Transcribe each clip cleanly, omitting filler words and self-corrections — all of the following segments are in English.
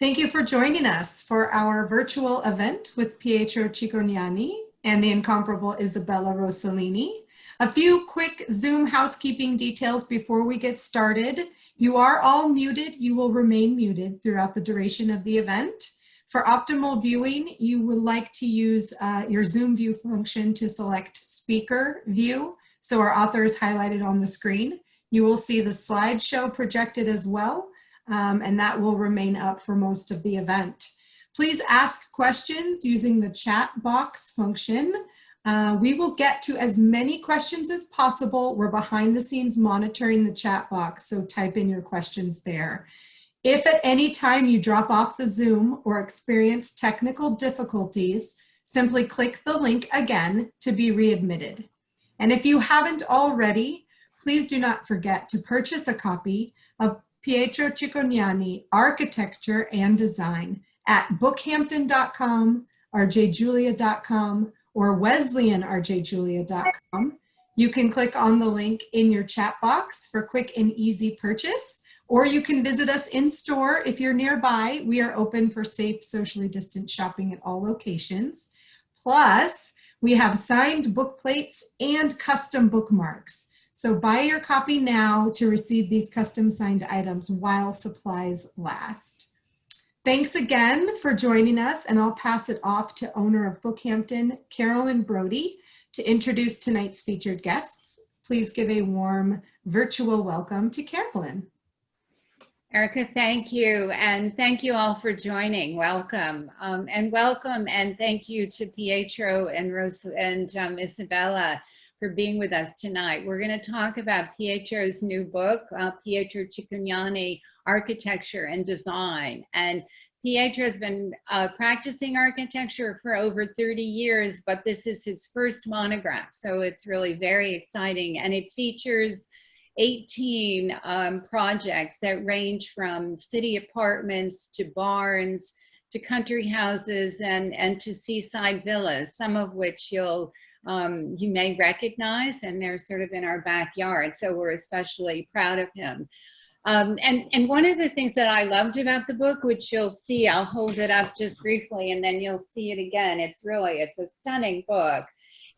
Thank you for joining us for our virtual event with Pietro Cicognani and the incomparable Isabella Rossellini. A few quick Zoom housekeeping details before we get started. You are all muted. You will remain muted throughout the duration of the event. For optimal viewing, you would like to use your Zoom view function to select speaker view. So our author is highlighted on the screen. You will see the slideshow projected as well. And that will remain up for most of the event. Please ask questions using the chat box function. We will get to as many questions as possible. We're behind the scenes monitoring the chat box, so type in your questions there. If at any time you drop off the Zoom or experience technical difficulties, simply click the link again to be readmitted. And if you haven't already, please do not forget to purchase a copy of Pietro Cicognani, Architecture and Design at BookHampton.com, rjjulia.com, or WesleyanRJjulia.com. You can click on the link in your chat box for quick and easy purchase, or you can visit us in store if you're nearby. We are open for safe, socially distant shopping at all locations. Plus, we have signed book plates and custom bookmarks. So buy your copy now to receive these custom signed items while supplies last. Thanks again for joining us, and I'll pass it off to owner of BookHampton, Carolyn Brody, to introduce tonight's featured guests. Please give a warm virtual welcome to Carolyn. Erica, thank you. And thank you all for joining. Welcome. And thank you to Pietro and Isabella for being with us tonight. We're going to talk about Pietro's new book, Pietro Cicognani, Architecture and Design. And Pietro has been practicing architecture for over 30 years, but this is his first monograph. So it's really very exciting. And it features 18 projects that range from city apartments to barns to country houses and to seaside villas, some of which you may recognize, and they're sort of in our backyard. So we're especially proud of him. And one of the things that I loved about the book, which you'll see, I'll hold it up just briefly and then you'll see it again. It's a stunning book,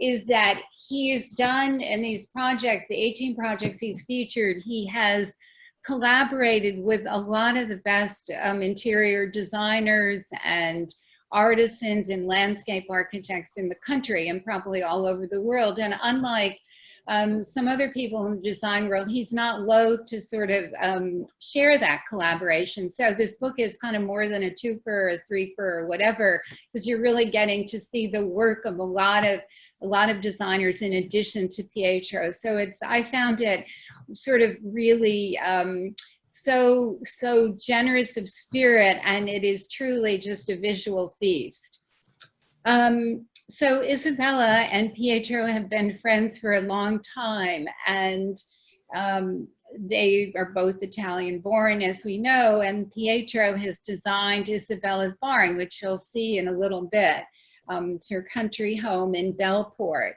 is that he's done in these projects, the 18 projects he's featured, he has collaborated with a lot of the best interior designers and artisans and landscape architects in the country and probably all over the world. And unlike some other people in the design world, he's not loath to sort of share that collaboration. So this book is kind of more than a twofer or a threefer or whatever, because you're really getting to see the work of a lot of designers in addition to Pietro. So I found it sort of really so generous of spirit, and it is truly just a visual feast. So Isabella and Pietro have been friends for a long time, and they are both Italian born, as we know, and Pietro has designed Isabella's barn, which you'll see in a little bit. It's her country home in Bellport.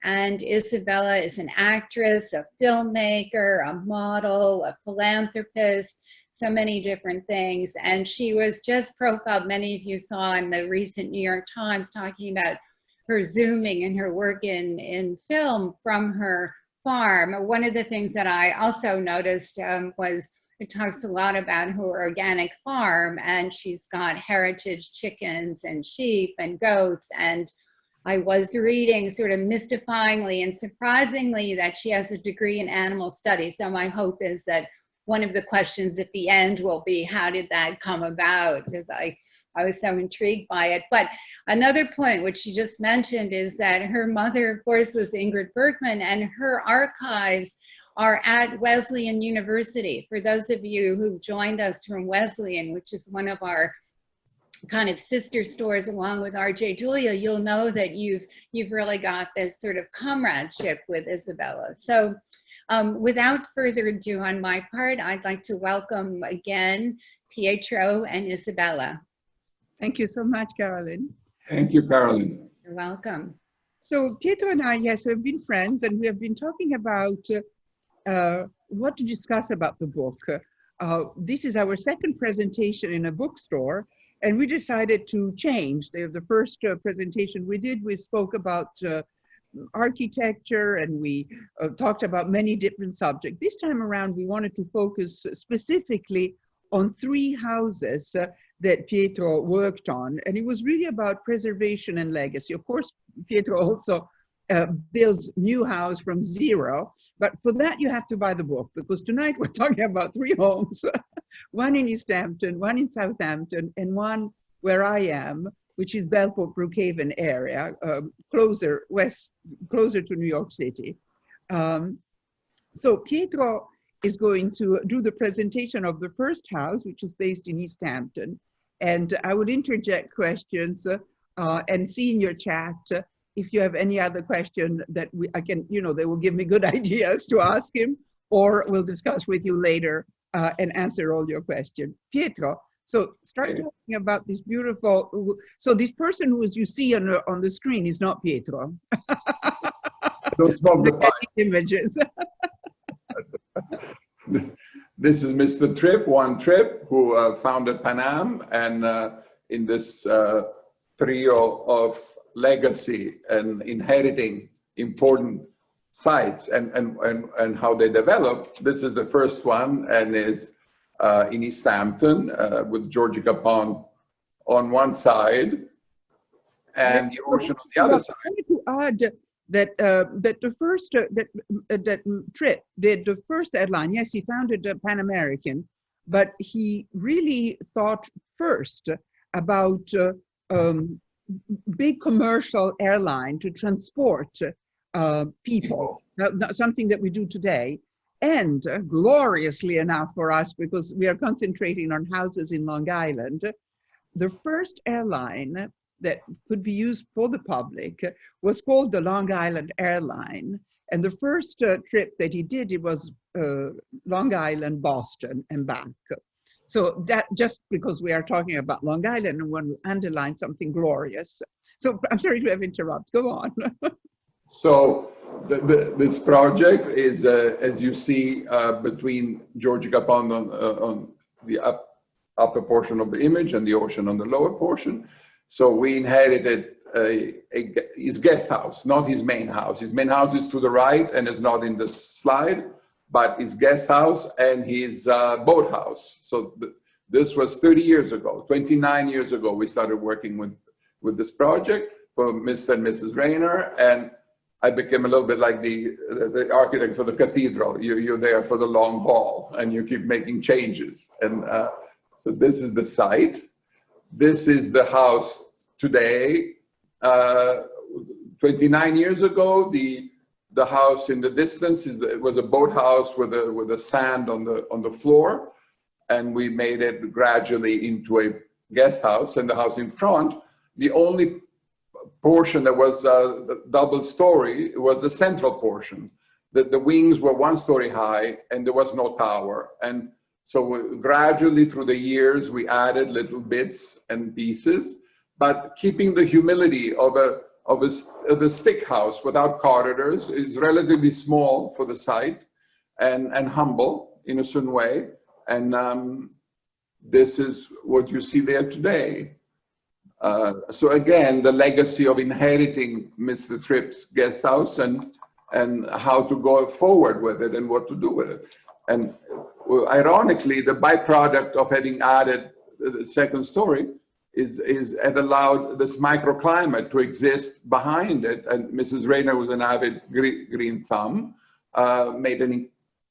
And Isabella is an actress, a filmmaker, a model, a philanthropist, so many different things. And she was just profiled, many of you saw in the recent New York Times, talking about her zooming and her work in film from her farm. One of the things that I also noticed was it talks a lot about her organic farm, and she's got heritage chickens and sheep and goats. And I was reading sort of mystifyingly and surprisingly that she has a degree in animal studies. So my hope is that one of the questions at the end will be, how did that come about? Because I was so intrigued by it. But another point, which she just mentioned, is that her mother, of course, was Ingrid Bergman, and her archives are at Wesleyan University. For those of you who joined us from Wesleyan, which is one of our kind of sister stores along with RJ Julia, you'll know that you've really got this sort of comradeship with Isabella. So without further ado on my part, I'd like to welcome again Pietro and Isabella. Thank you so much, Carolyn. Thank you, Carolyn. You're welcome. So Pietro and I, yes, we've been friends, and we have been talking about what to discuss about the book. This is our second presentation in a bookstore, and we decided to change. The first presentation we did, we spoke about architecture, and we talked about many different subjects. This time around, we wanted to focus specifically on 3 houses that Pietro worked on, and it was really about preservation and legacy. Of course, Pietro also builds new house from zero, but for that you have to buy the book, because tonight we're talking about 3 homes, one in East Hampton, one in Southampton, and one where I am, which is Belport Brookhaven area, closer to New York City. So Pietro is going to do the presentation of the first house, which is based in East Hampton. And I would interject questions and see in your chat if you have any other question that I can, they will give me good ideas to ask him, or we'll discuss with you later and answer all your questions. Pietro, so start talking about this beautiful, so this person who you see on the screen is not Pietro. Don't smoke the pipe. Images. This is Mr. Tripp, who founded Pan Am, and in this trio of legacy and inheriting important sites and how they developed. This is the first one, and is in East Hampton with Georgica Pond on one side and the ocean on the other side. I wanted to add that the first that Tripp did the first airline. Yes, he founded Pan American, but he really thought first about big commercial airline to transport people, something that we do today. And gloriously enough for us, because we are concentrating on houses in Long Island, the first airline that could be used for the public was called the Long Island Airline. And the first trip that he did, it was Long Island, Boston, and back. So that, just because we are talking about Long Island, and want to underline something glorious. So I'm sorry to have interrupted. Go on. So this project is, as you see, between Georgica Pond on the upper portion of the image and the ocean on the lower portion. So we inherited his guest house, not his main house. His main house is to the right and is not in the slide, but his guest house and his boat house. So this was 30 years ago, 29 years ago, we started working with this project for Mr. and Mrs. Rayner, and I became a little bit like the architect for the cathedral. You're there for the long haul, and you keep making changes. And so this is the site. This is the house today. 29 years ago, the house in the distance was a boat house with a sand on the floor, and we made it gradually into a guest house. And the house in front, the only portion that was the double story was the central portion. The wings were 1 story high, and there was no tower. And so gradually through the years, we added little bits and pieces, but keeping the humility of a stick house without corridors. Is relatively small for the site, and humble in a certain way. And this is what you see there today. So again, the legacy of inheriting Mr. Tripp's guest house and how to go forward with it and what to do with it. And ironically, the byproduct of having added the second story is it allowed this microclimate to exist behind it. And Mrs. Rayner was an avid green thumb, made an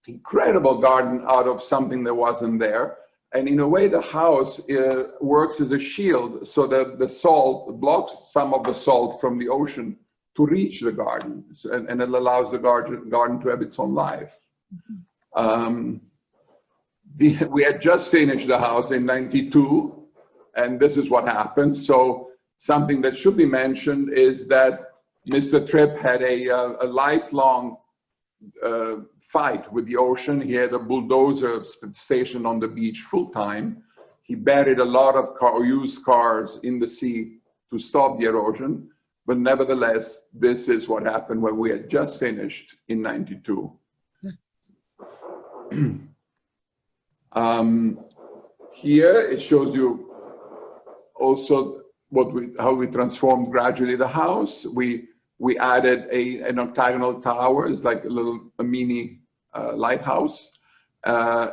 incredible garden out of something that wasn't there. And in a way, the house works as a shield, so that the salt blocks some of the salt from the ocean to reach the garden, and it allows the garden to have its own life. We had just finished the house in '92, and this is what happened. So something that should be mentioned is that Mr. Tripp had a lifelong fight with the ocean. He had a bulldozer stationed on the beach full time. He buried a lot of used cars in the sea to stop the erosion. But nevertheless, this is what happened when we had just finished in '92. Here it shows you also how we transformed gradually the house. We added an octagonal tower, it's like a mini lighthouse.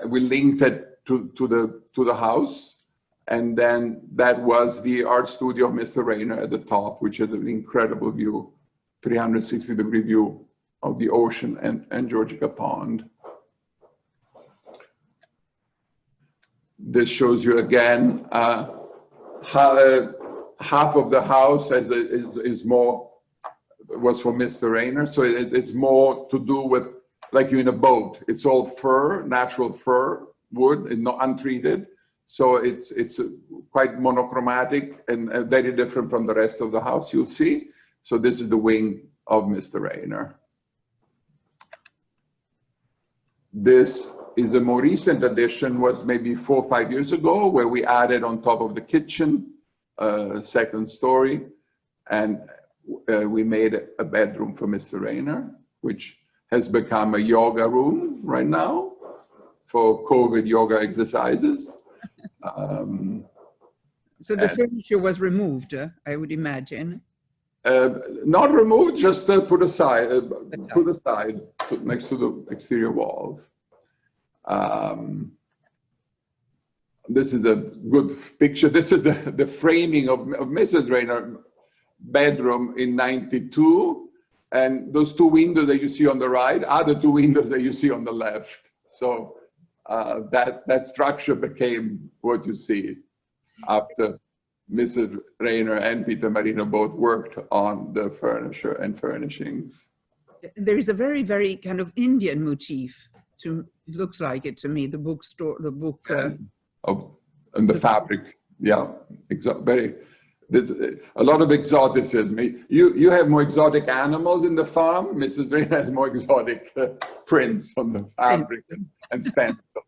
We linked it to the house, and then that was the art studio of Mr. Rayner at the top, which has an incredible view, 360-degree view of the ocean and Georgica Pond. This shows you again how half of the house was for Mr. Rayner, so it's more to do with like you're in a boat. It's all fur, natural fir wood, and not untreated. So it's quite monochromatic and very different from the rest of the house, you'll see. So this is the wing of Mr. Rayner. This is a more recent addition, was maybe 4 or 5 years ago, where we added on top of the kitchen, second story, and we made a bedroom for Mr. Rayner, which has become a yoga room right now for COVID yoga exercises. So the furniture was removed, I would imagine. Not removed, just put aside, put next to the exterior walls. This is a good picture. This is the framing of Mrs. Rayner bedroom in '92. And those two windows that you see on the right are the two windows that you see on the left. So that structure became what you see after Mrs. Rayner and Peter Marino both worked on the furniture and furnishings. There is a very, very kind of Indian motif. It looks like it to me. The bookstore, the book. And the fabric, yeah, very. A lot of exoticism. You have more exotic animals in the farm. Mrs. Rayner has more exotic prints on the fabric and stencils.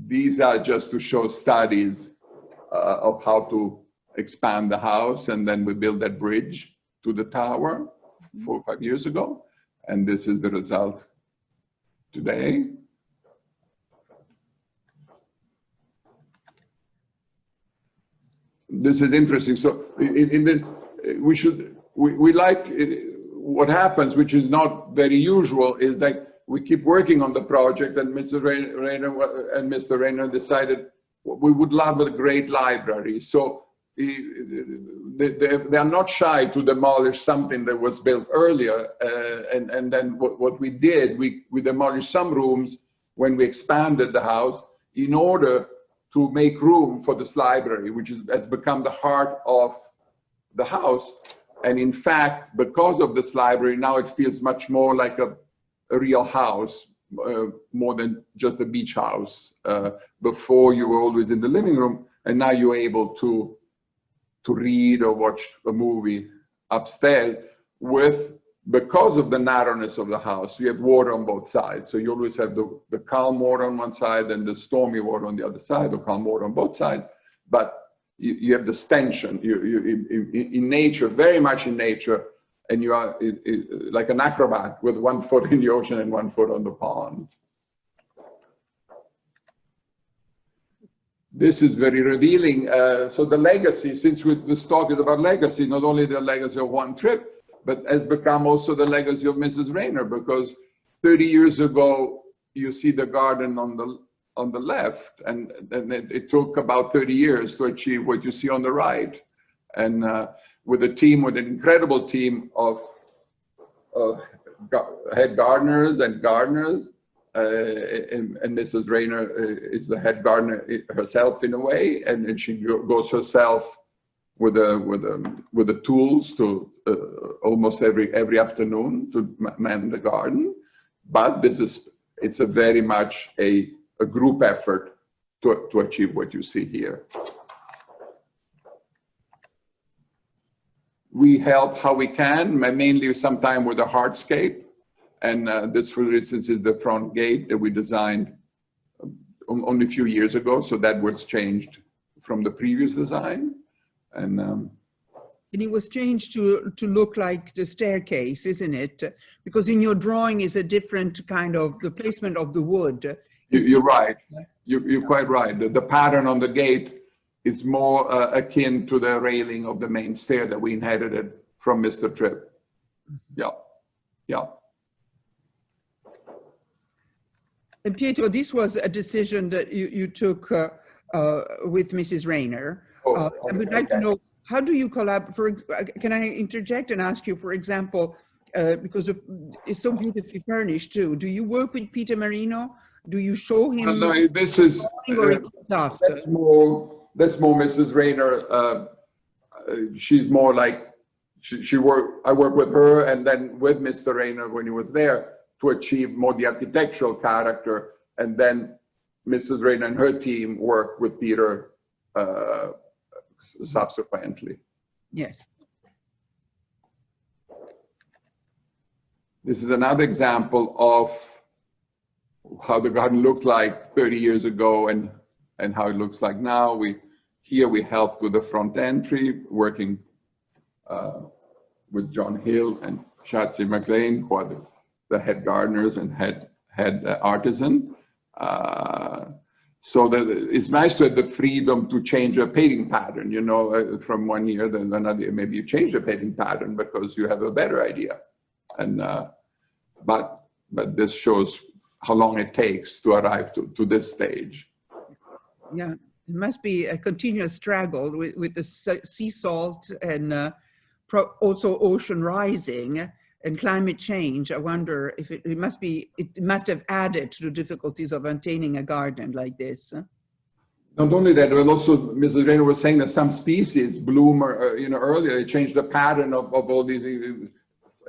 These are just to show studies of how to expand the house, and then we built that bridge to the tower 4 or 5 years ago, and this is the result today. This is interesting. So we like it, what happens, which is not very usual, is that we keep working on the project, and Mr. Rayner and Mr. Rayner decided we would love a great library. So they are not shy to demolish something that was built earlier. And then what we did, we demolished some rooms when we expanded the house in order to make room for this library, which has become the heart of the house. And in fact, because of this library, now it feels much more like a real house, more than just a beach house. Before you were always in the living room, and now you're able to read or watch a movie upstairs because of the narrowness of the house. You have water on both sides. So you always have the calm water on one side and the stormy water on the other side, or calm water on both sides. But you have this tension. In nature, very much in nature, and you are like an acrobat with 1 foot in the ocean and 1 foot on the pond. This is very revealing. So the legacy, since this talk is about legacy, not only the legacy of one trip, but has become also the legacy of Mrs. Rayner, because 30 years ago, you see the garden on the left, and it took about 30 years to achieve what you see on the right. And with an incredible team of head gardeners and gardeners, and Mrs. Rayner is the head gardener herself in a way, and she goes herself with the tools to almost every afternoon to man the garden. But it's a very much a group effort to achieve what you see here. We help how we can, mainly sometime with a hardscape. And this, for instance, is the front gate that we designed only a few years ago. So that was changed from the previous design. And can And it was changed to look like the staircase, isn't it? Because in your drawing is a different kind of, the placement of the wood. You're right. You're quite right. The pattern on the gate is more akin to the railing of the main stair that we inherited from Mr. Tripp. Yeah, yeah. And Pietro, this was a decision that you took with Mrs. Rayner. I would like to know, how do you collaborate? Can I interject and ask you, for example, because it's so beautifully furnished too, do you work with Peter Marino? Do you show him? No, this is, that's more Mrs. Rayner. She's more like, I work with her and then with Mr. Rayner when he was there to achieve more the architectural character. And then Mrs. Rayner and her team work with Peter subsequently. Yes. This is another example of how the garden looked like 30 years ago and how it looks like now. Here we helped with the front entry, working with John Hill and Shotzi McLean, who are the head gardeners and head artisan. So that it's nice to have the freedom to change a painting pattern, you know, from one year then another year. Maybe you change the painting pattern because you have a better idea. And but this shows how long it takes to arrive to this stage. Yeah, it must be a continuous struggle with the sea salt and also ocean rising and climate change. I wonder if it must have added to the difficulties of maintaining a garden like this. Not only that, but also Mrs. Rayner was saying that some species bloom, you know, earlier. They changed the pattern of all these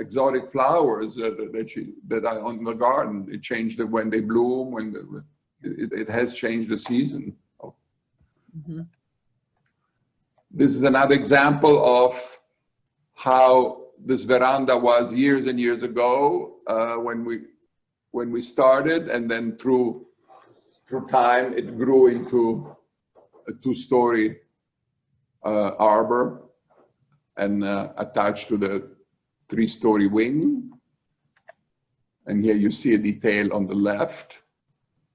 exotic flowers that are on the garden. It changed it when they bloom. When it has changed the season. Mm-hmm. This is another example of how this veranda was years and years ago when we started, and then through time it grew into a two-story arbor and attached to the three-story wing. And here you see a detail on the left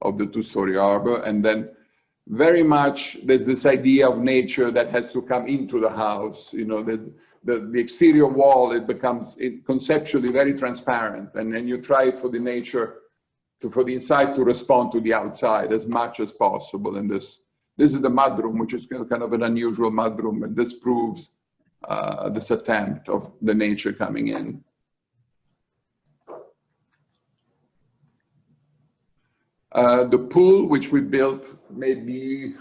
of the two-story arbor. And then very much there's this idea of nature that has to come into the house. You know, the exterior wall, it becomes conceptually very transparent. And then you try for the nature, for the inside to respond to the outside as much as possible. And this is the mudroom, which is kind of an unusual mudroom. And this proves this attempt of the nature coming in. The pool, which we built maybe,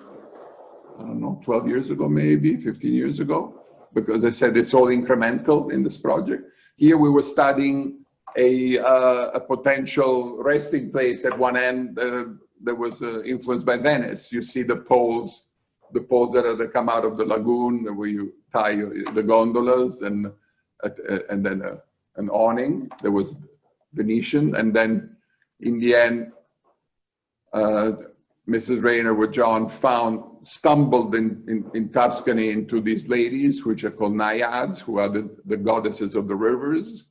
I don't know, 12 years ago, maybe 15 years ago, because I said it's all incremental in this project. Here we were studying a potential resting place at one end that was influenced by Venice. You see the poles that come out of the lagoon where you tie the gondolas, and then an awning that was Venetian. And then in the end, Mrs. Rayner with John stumbled in Tuscany into these ladies, which are called naiads, who are the goddesses of the rivers,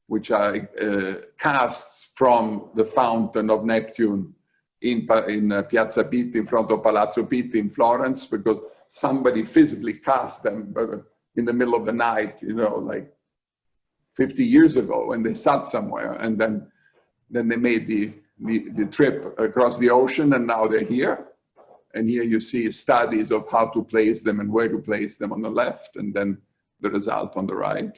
which are casts from the fountain of Neptune in Piazza Pitti, in front of Palazzo Pitti in Florence, because somebody physically cast them in the middle of the night, you know, like 50 years ago, and they sat somewhere, and then they made the trip across the ocean, and now they're here. And here you see studies of how to place them and where to place them on the left, and then the result on the right.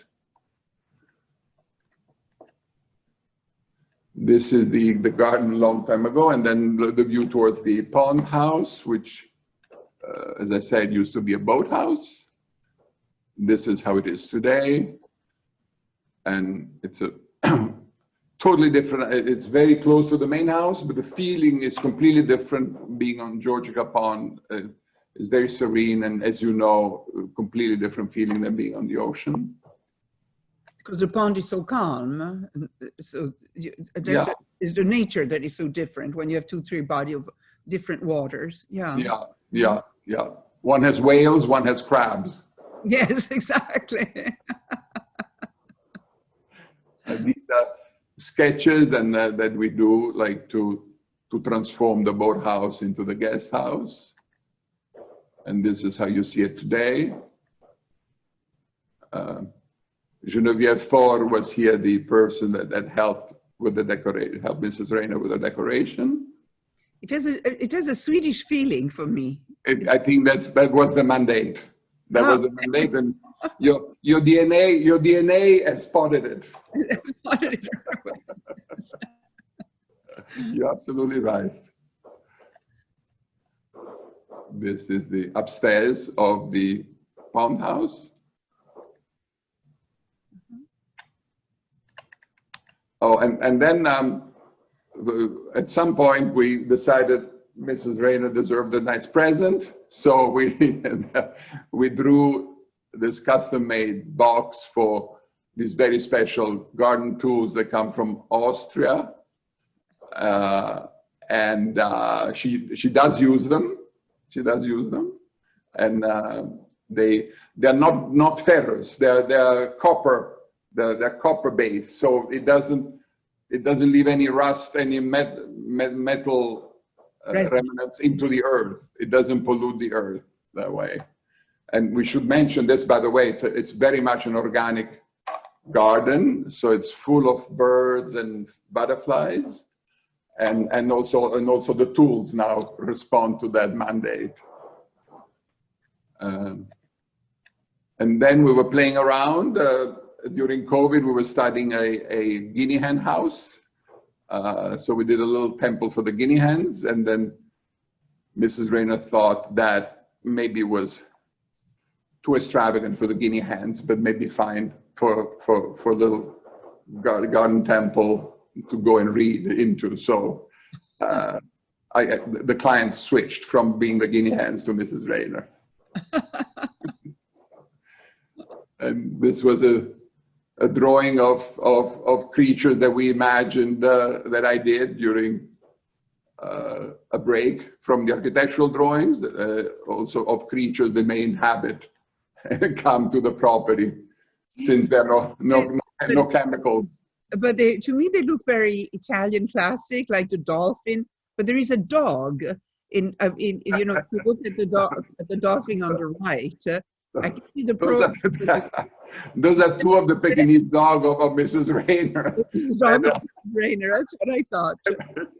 This is the garden a long time ago, and then the view towards the pond house, which, as I said, used to be a boathouse. This is how it is today. And it's a totally different. It's very close to the main house, but the feeling is completely different. Being on Georgica Pond is very serene, and as you know, completely different feeling than being on the ocean. Because the pond is so calm, so it's the nature that is so different when you have 2-3 bodies of different waters. Yeah. One has whales, one has crabs. Yes, exactly. These are sketches and that we do like to transform the boathouse into the guest house. And this is how you see it today. Genevieve Faure was here, the person that helped with the decoration, helped Mrs. Rayner with the decoration. It has a Swedish feeling for me. I think that was the mandate. That was the mandate, and your DNA has spotted it. You're absolutely right. This is the upstairs of the pond house. Oh, and then at some point we decided Mrs. Rayner deserved a nice present, so we drew this custom-made box for these very special garden tools that come from Austria, and she does use them. She does use them, and they're not ferrous. They're copper. They're copper based, so it doesn't leave any rust, any metal remnants into the earth. It doesn't pollute the earth that way. And we should mention this, by the way, it's very much an organic garden, so it's full of birds and butterflies, and also the tools now respond to that mandate. And then we were playing around. During COVID, we were studying a guinea hen house. So we did a little temple for the guinea hens, and then Mrs. Rayner thought that maybe it was too extravagant for the guinea hens, but maybe fine for a little garden temple to go and read into. So the client switched from being the guinea hens to Mrs. Rayner. And this was a drawing of creatures that we imagined that I did during a break from the architectural drawings, also of creatures that may inhabit and come to the property, since there are no chemicals. But to me, they look very Italian classic, like the dolphin. But there is a dog in you know, if you look at the dolphin on the right, I can see the Those are two of the Pekingese dog of Mrs. Rayner. Mrs. Dog of Rayner, that's what I thought.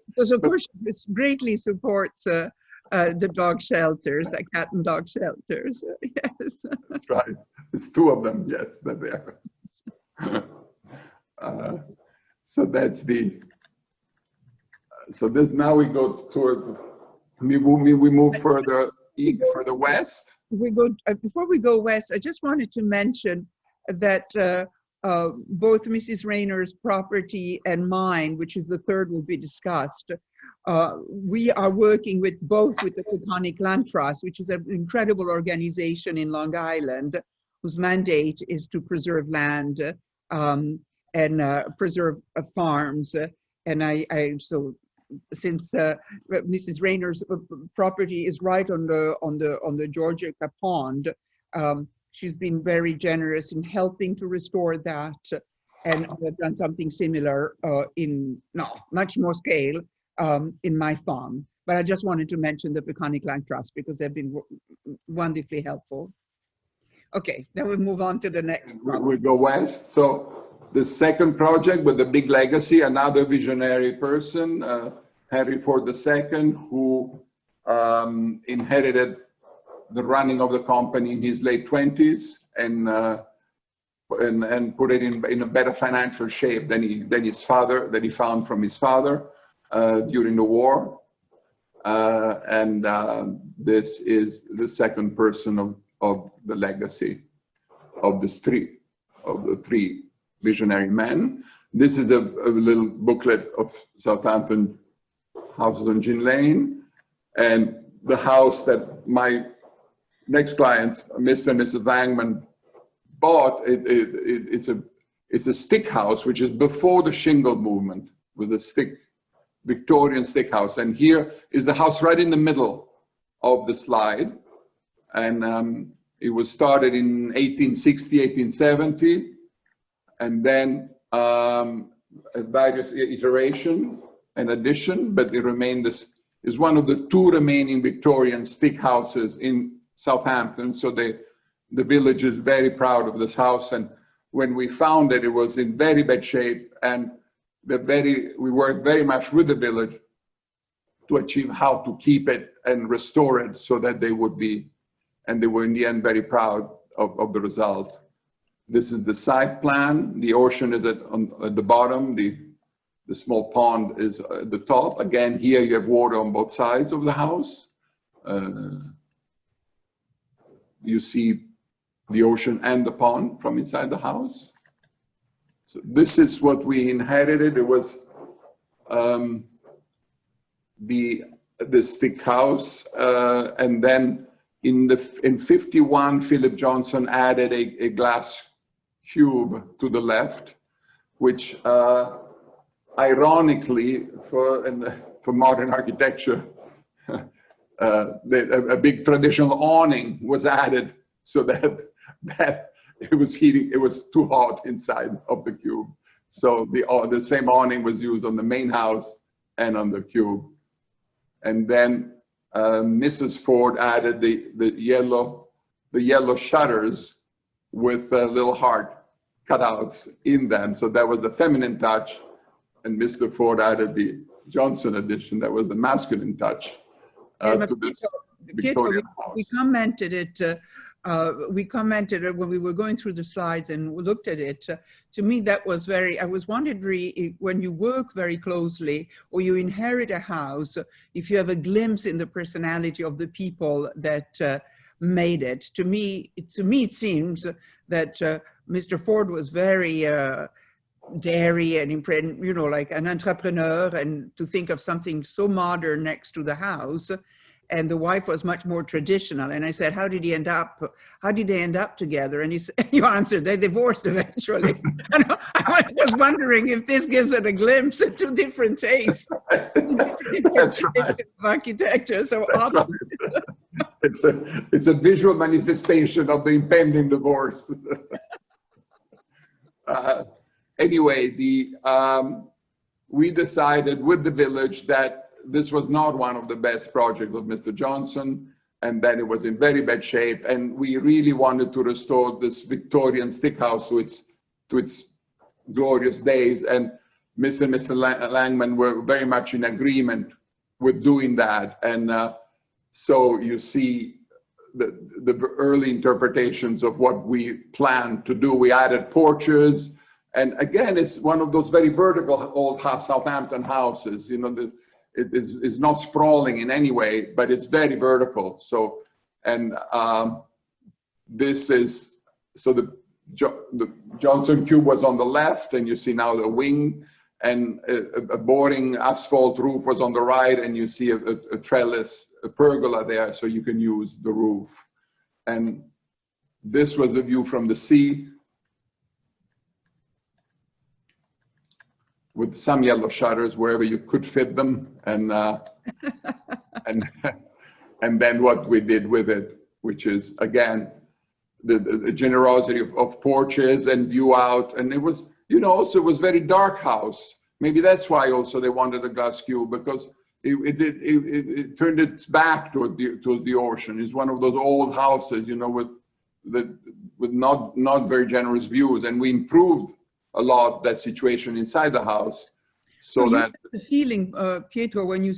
Because of course, this greatly supports the dog shelters, like cat and dog shelters. Yes. That's right. It's two of them, yes, that they are. So that's the. So this now we go toward. We move further west. We go before we go west. I just wanted to mention that both Mrs. Rayner's property and mine, which is the third will be discussed, we are working with the Platonic Land Trust, which is an incredible organization in Long Island, whose mandate is to preserve land and preserve farms. And so since Mrs. Rayner's property is right on the Georgica Pond, she's been very generous in helping to restore that, and I've done something similar in much more scale in my farm. But I just wanted to mention the Peconic Land Trust because they've been wonderfully helpful. Okay, then we move on to the next. We go west. So the second project with the big legacy, another visionary person, Henry Ford II, who inherited the running of the company in his late 20s and put it in a better financial shape than his father, that he found from his father during the war. This is the second person of the legacy of the three visionary men. This is a little booklet of Southampton houses on Gin Lane, and the house that my next clients, Mr. and Mrs. Langman, bought. It's a stick house, which is before the shingle movement, with a Victorian stick house. And here is the house right in the middle of the slide, and It was started in 1860, 1870, and then various iteration and addition, but it remained this is one of the two remaining Victorian stick houses in Southampton. So the village is very proud of this house. And when we found it, it was in very bad shape, and we worked very much with the village to achieve how to keep it and restore it so that they would be, and they were in the end very proud of the result. This is the site plan. The ocean is at the bottom. The small pond is at the top. Again, here you have water on both sides of the house. You see the ocean and the pond from inside the house. So this is what we inherited. It was the stick house, and then in 51, Philip Johnson added a glass cube to the left, which ironically for modern architecture, a big traditional awning was added so that it was heating. It was too hot inside of the cube, so the same awning was used on the main house and on the cube. And then Mrs. Ford added the yellow shutters with little heart cutouts in them. So that was the feminine touch, and Mr. Ford added the Johnson edition. That was the masculine touch to this Victorian house. We commented it. We commented it when we were going through the slides and looked at it. To me, that was I was wondering, when you work very closely or you inherit a house, if you have a glimpse in the personality of the people that made it. To me, it seems that Mr. Ford was very daring and, you know, like an entrepreneur, and to think of something so modern next to the house. And the wife was much more traditional. And I said, how did they end up together? And you answered, they divorced eventually. And I was wondering if this gives it a glimpse into different tastes. That's right. Architecture. So right. It's a visual manifestation of the impending divorce. Anyway, we decided with the village that this was not one of the best projects of Mr. Johnson, and that it was in very bad shape. And we really wanted to restore this Victorian stick house to its glorious days. And Mr. and Mr. Langman were very much in agreement with doing that. And so you see the early interpretations of what we planned to do. We added porches. And again, it's one of those very vertical old Southampton houses. You know, it is not sprawling in any way, but it's very vertical. So, and this is, so the Johnson cube was on the left, and you see now the wing, and a boring asphalt roof was on the right, and you see a trellis, a pergola there, so you can use the roof. And this was the view from the sea, with some yellow shutters wherever you could fit them, and and then what we did with it, which is again the generosity of porches and view out. And it was, you know, also it was very dark house. Maybe that's why also they wanted a glass cube, because it turned its back toward the ocean. It's one of those old houses, you know, with not very generous views, and we improved a lot that situation inside the house, so that the feeling, Pietro, when you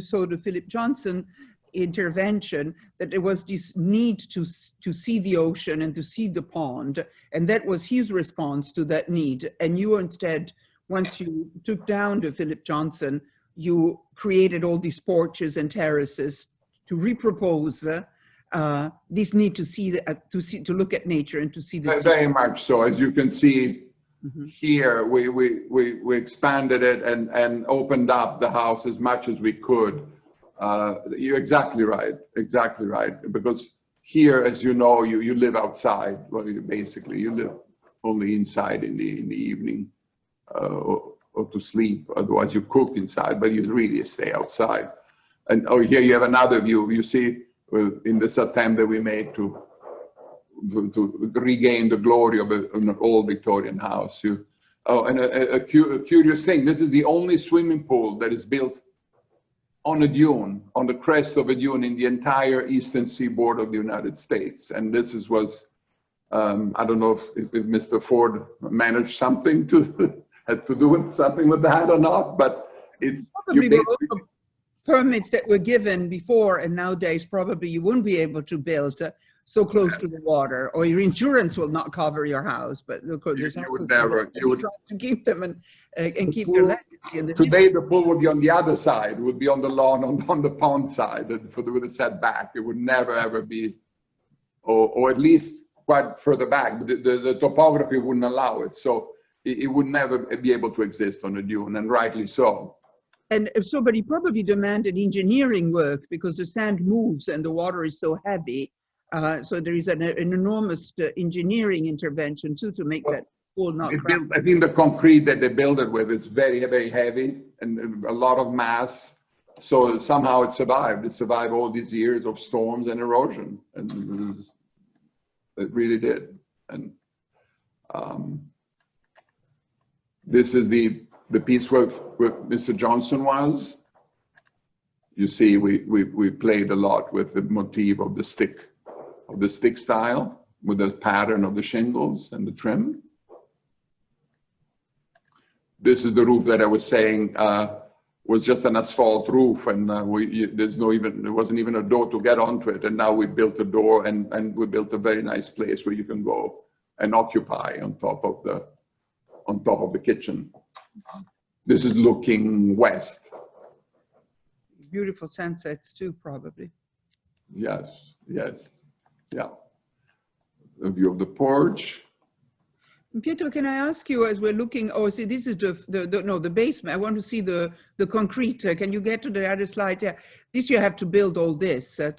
saw the Philip Johnson intervention, that there was this need to see the ocean and to see the pond, and that was his response to that need. And you instead, once you took down the Philip Johnson, you created all these porches and terraces to repropose this need to see to look at nature and to see the very much so. As you can see. Mm-hmm. Here we expanded it and opened up the house as much as we could. You're exactly right, because here, as you know, you live outside. Well, you live only inside in the evening or to sleep. Otherwise you cook inside, but you really stay outside. And here you have another view. You see in this attempt that we made to to regain the glory of an old Victorian house. And a curious thing, this is the only swimming pool that is built on a dune, on the crest of a dune in the entire eastern seaboard of the United States. And this was, I don't know if Mr. Ford managed something had to do something with that or not, but it's probably also permits that were given before, and nowadays probably you wouldn't be able to build so close to the water, or your insurance will not cover your house. But look, there's you would never. You would try to keep them and keep your legacy. And today the pool would be on the other side. It would be on the lawn, on the pond side, with a setback. It would never ever be, or at least quite further back. The topography wouldn't allow it, so it would never be able to exist on a dune, and rightly so. And so, but he probably demanded engineering work because the sand moves and the water is so heavy. So there is an enormous engineering intervention too to make that pool not crack. I think the concrete that they build it with is very, very heavy and a lot of mass. So somehow it survived. It survived all these years of storms and erosion, and it really did. And this is the piece where Mr. Johnson was. You see, we played a lot with the motif of the stick style, with the pattern of the shingles and the trim. This is the roof that I was saying was just an asphalt roof, and there wasn't even a door to get onto it. And now we built a door, and we built a very nice place where you can go and occupy on top of the kitchen. This is looking west. Beautiful sunsets too, probably. Yes, yes, yeah. A view of the porch. Pietro, can I ask you, as we're looking, oh, see, this is the basement. I want to see the concrete. Can you get to the other slide? Yeah, this you have to build all this. Well,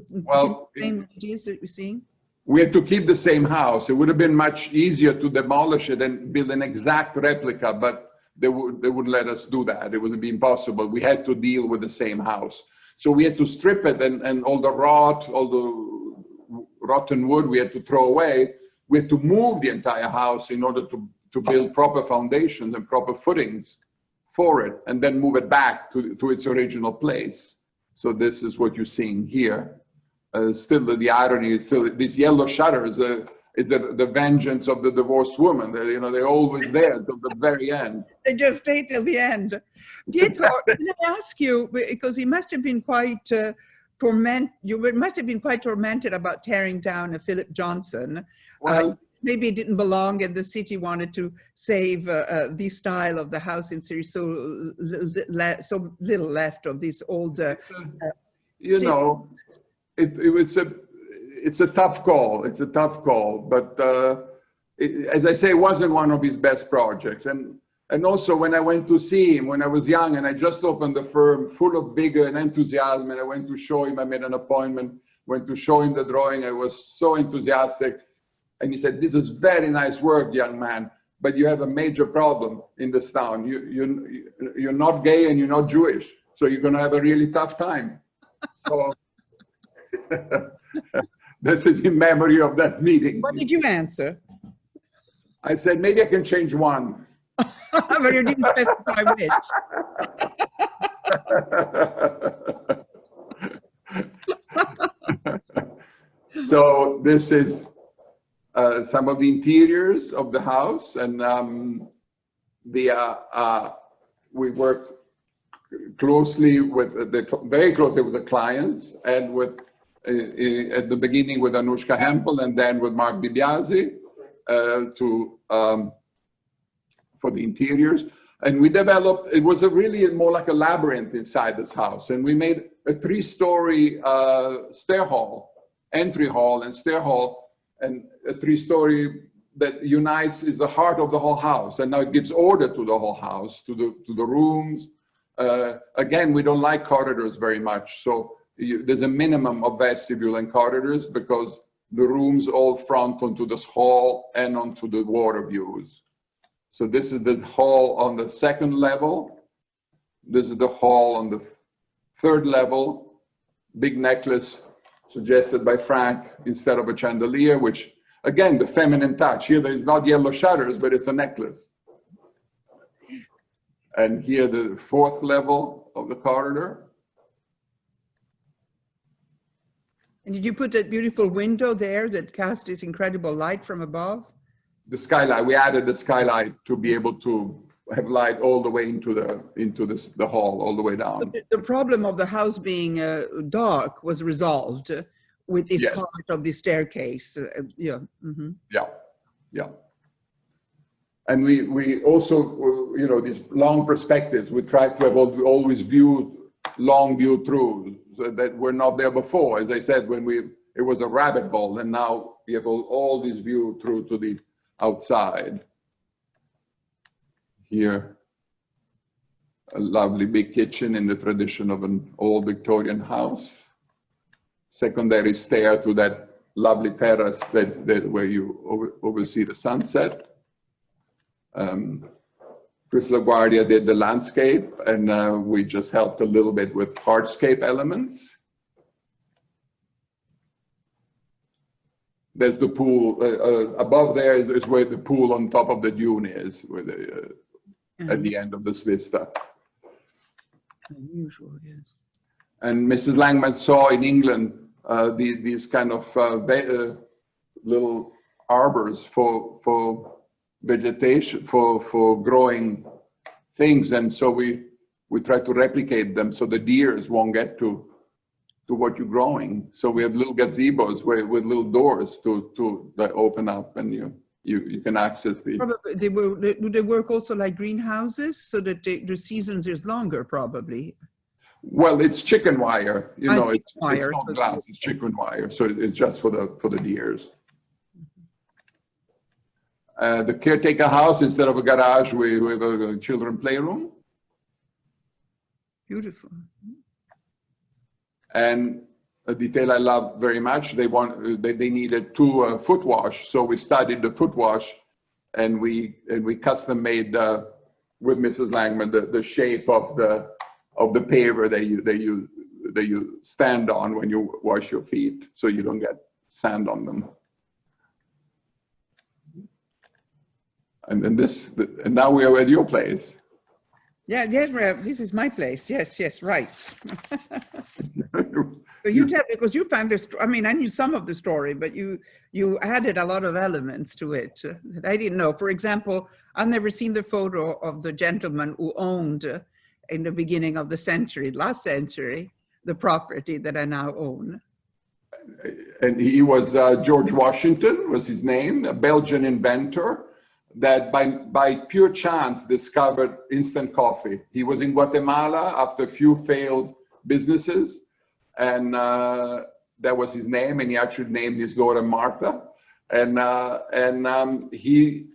what it is that you're seeing? We had to keep the same house. It would have been much easier to demolish it and build an exact replica, but they wouldn't let us do that. It would be impossible. We had to deal with the same house. So we had to strip it, and all the rotten wood we had to throw away. We had to move the entire house in order to build proper foundations and proper footings for it, and then move it back to its original place. So this is what you're seeing here. Still, the irony is still these yellow shutters is the vengeance of the divorced woman. They're always there till the very end. They just stay till the end. Pietro, can I ask you, because you must have been quite tormented about tearing a Philip Johnson. Well, maybe it didn't belong, and the city wanted to save the style of the house, since there's so little left of this old. It's a tough call. It's a tough call, but as I say, it wasn't one of his best projects. And also, when I went to see him when I was young, and I just opened the firm, full of vigor and enthusiasm, and I went to show him. I made an appointment, went to show him the drawing. I was so enthusiastic, and he said, "This is very nice work, young man, but you have a major problem in this town. You're not gay and you're not Jewish, so you're going to have a really tough time." So. This is in memory of that meeting. What did you answer? I said, maybe I can change one. But you didn't specify which. So this is some of the interiors of the house, and we worked very closely with the clients, and at the beginning with Anushka Hempel, and then with Mark DiBiase for the interiors. And we developed, it was really more like a labyrinth inside this house. And we made a 3-story stair hall, entry hall and stair hall, and a 3-story that unites, is the heart of the whole house. And now it gives order to the whole house, to the rooms. Again, we don't like corridors very much. So there's a minimum of vestibule and corridors, because the rooms all front onto this hall and onto the water views. So this is the hall on the 2nd level. This is the hall on the 3rd level. Big necklace suggested by Frank, instead of a chandelier, which, again, the feminine touch. Here, there's not yellow shutters, but it's a necklace. And here, the fourth level of the corridor. And did you put that beautiful window there that cast this incredible light from above? The skylight, we added the skylight to be able to have light all the way into the hall, all the way down. The problem of the house being dark was resolved with this Yes. height of the staircase. Yeah. Mm-hmm. Yeah. And we also, you know, these long perspectives, we try to have always long view through, so that were not there before. As I said, it was a rabbit hole, and now we have all these view through to the outside. Here, a lovely big kitchen in the tradition of an old Victorian house. Secondary stair to that lovely terrace where you oversee the sunset. Chris LaGuardia did the landscape, and we just helped a little bit with hardscape elements. There's the pool, above there is where the pool on top of the dune is, where at the end of this vista. Unusual, yes. And Mrs. Langman saw in England these kind of little arbors for vegetation, for growing things, and so we try to replicate them so the deers won't get to what you're growing. So we have little gazebos with little doors that open up, and you can access the. Probably do they work also like greenhouses so that the seasons is longer, probably? Well, it's chicken wire. You know, it's wire, not glass. It's chicken wire, so it's just for the deers. The caretaker house, instead of a garage, we have a children playroom. Beautiful. And a detail I love very much, they needed two foot wash, so we studied the foot wash, and we custom made with Mrs. Langman the shape of the paver that you stand on when you wash your feet, so you don't get sand on them. And then and now we are at your place. Yeah, this is my place. Yes, right. So you tell, because you found this, I mean, I knew some of the story, but you added a lot of elements to it that I didn't know. For example, I've never seen the photo of the gentleman who owned in the beginning of the century, last century, the property that I now own. And he was George Washington was his name, a Belgian inventor that by pure chance discovered instant coffee. He was in Guatemala after a few failed businesses, and that was his name, and he actually named his daughter Martha. And he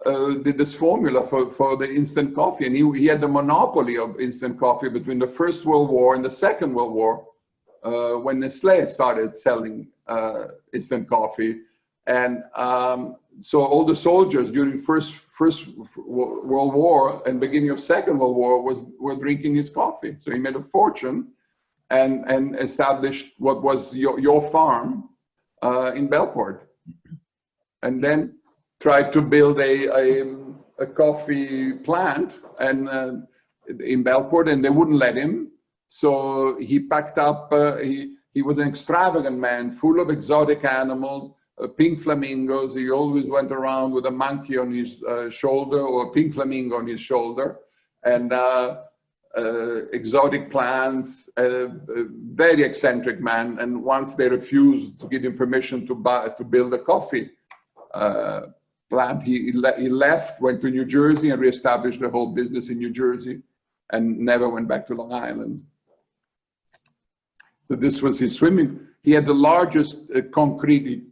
did this formula for the instant coffee, and he had the monopoly of instant coffee between the First World War and the Second World War, when Nestlé started selling instant coffee. And so all the soldiers during First World War and beginning of Second World War were drinking his coffee. So he made a fortune and established what was your farm in Belport, and then tried to build a coffee plant and in Belport, and they wouldn't let him. So he packed up. He was an extravagant man, full of exotic animals. Pink flamingos. He always went around with a monkey on his shoulder or a pink flamingo on his shoulder, and exotic plants. Very eccentric man. And once they refused to give him permission to build a coffee plant, he left, went to New Jersey, and reestablished the whole business in New Jersey, and never went back to Long Island. So this was his swimming. He had the largest concrete.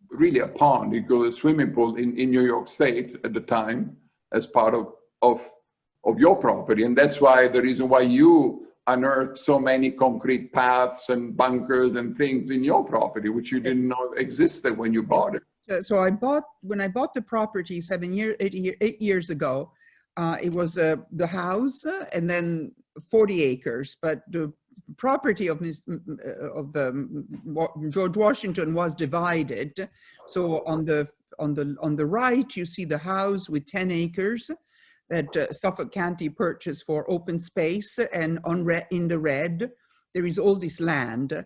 Really a pond, you call a swimming pool in New York State at the time as part of your property. And that's why the reason why you unearthed so many concrete paths and bunkers and things in your property, which you didn't know existed when you bought it. So when I bought the property 8 years ago, it was the house and then 40 acres, but the property of George Washington was divided. So on the right, you see the house with 10 acres that Suffolk County purchased for open space, and in the red, there is all this land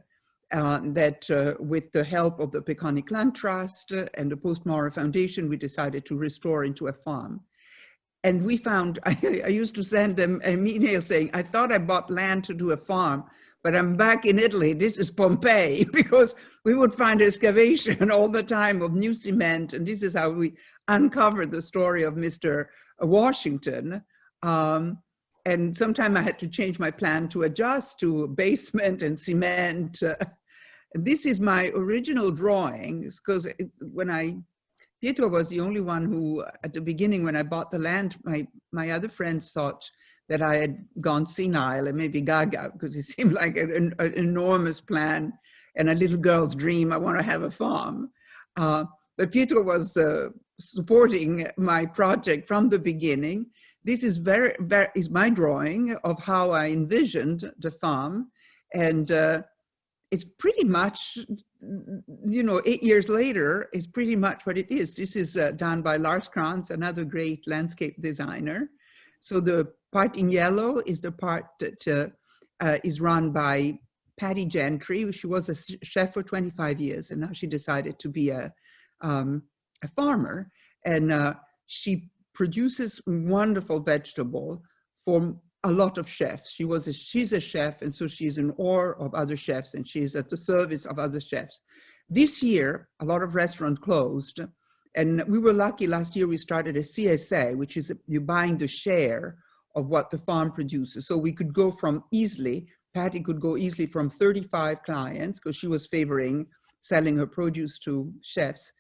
that with the help of the Peconic Land Trust and the Post-Mara Foundation, we decided to restore into a farm. And we found, I used to send them an email saying, I thought I bought land to do a farm, but I'm back in Italy. This is Pompeii, because we would find excavation all the time of new cement. And this is how we uncovered the story of Mr. Washington. And sometime I had to change my plan to adjust to basement and cement. This is my original drawings, because Pietro was the only one who, at the beginning when I bought the land, my other friends thought that I had gone senile and maybe gaga, because it seemed like an enormous plan and a little girl's dream. I want to have a farm. But Pietro was supporting my project from the beginning. This is is my drawing of how I envisioned the farm. And it's pretty much, 8 years later, is pretty much what it is. This is done by Lars Krantz, another great landscape designer. So the part in yellow is the part that is run by Patty Gentry. She was a chef for 25 years, and now she decided to be a farmer. And she produces wonderful vegetable for a lot of chefs. She's a chef, and so she's an oar of other chefs, and she's at the service of other chefs. This year, a lot of restaurants closed, and we were lucky. Last year we started a CSA, which is you buying the share of what the farm produces. So we could go Patty could go easily from 35 clients, because she was favoring selling her produce to chefs,